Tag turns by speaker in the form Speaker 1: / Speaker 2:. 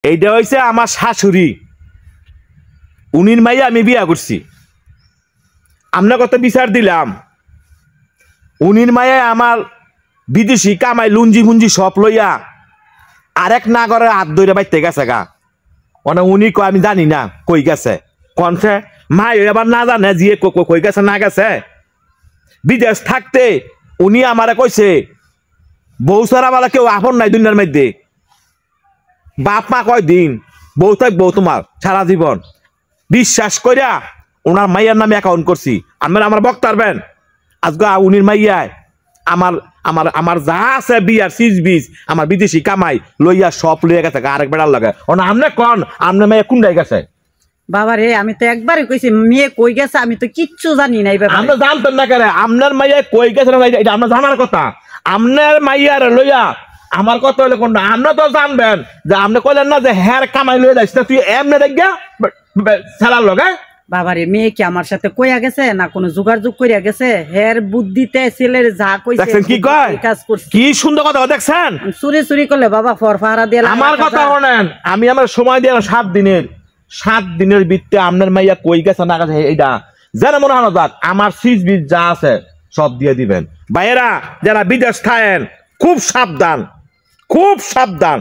Speaker 1: এইটা হইছে আমার শাশুড়ি, উনির মাইয়া আমি বিয়া করছি। আমরা কত বিচার দিলাম, উনির মাইয়া আমার বিদেশি কামাই লুঞ্জি ফুঞ্জি সব লইয়া আরেক নাগরের হাত ধরে বাইতে গেছে গা। মানে উনি আমি জানি না কই গেছে, কনছে মাই এবার না জানে যে কই গেছে না গেছে। বিদেশ থাকতে উনি আমারে কইছে বউ সারা বেলা কেউ আপন নাই দুনিয়ার মধ্যে, বাপ মা কয় দিন, বউ থাকবো তোমার সারা জীবন। বিশ্বাস করিয়া ওনার মাইয়ার নামে অ্যাকাউন্ট করছি। আমার বক্তারবেন আজকে উনির মাইয়ায় আমার আমার আমার যা আছে বিয়ার সিজ বিজ আমার বিদেশি কামাই লইয়া সব লইয়া গেছে আরেক বেড়ার লাগে। আমনে কন আমনে মাইয়া কোনটাই গেছে?
Speaker 2: বাবা রে আমি তো একবারই কইছি মেয়ে কই গেছে আমি তো কিচ্ছু জানি না।
Speaker 1: আমরা জানতেন না কেন আপনার মাইয়া কই গেছে না এটা আমরা জানার কথা। আপনার মাইয়ার লইয়া আমার কথা হলে কোনটা আপনি তো জানবেন যে আপনি কইলেন না যে হ্যার কামাই লইয়া যাইস তুই এমনি দেখিয়া ছাড়ার লগে।
Speaker 2: বাবারে মেয়ে কি আমার সাথে কইয়া গেছে না কোনো যোগাযোগ করিয়া গেছে? হের বুদ্ধিতে ছেলের যা কইছে
Speaker 1: দেখছেন কি কয়,
Speaker 2: কাজ করছে।
Speaker 1: কি সুন্দর কথা দেখছেন।
Speaker 2: চুরি চুরি করলে বাবা ফরফারা দিয়ে
Speaker 1: আমার কথা শুনেন, আমি আমার সময় দিয়ে 7 দিনের ভিত্তে আপনার মাইয়া কই গেছে না গেছে এইটা যেন মনে হয় যাক আমার সিজ বিজ যা আছে সব দিয়ে দিবেন। ভাইয়েরা যারা বিদেশ থাকেন খুব সাবধান, খুব সাবধান।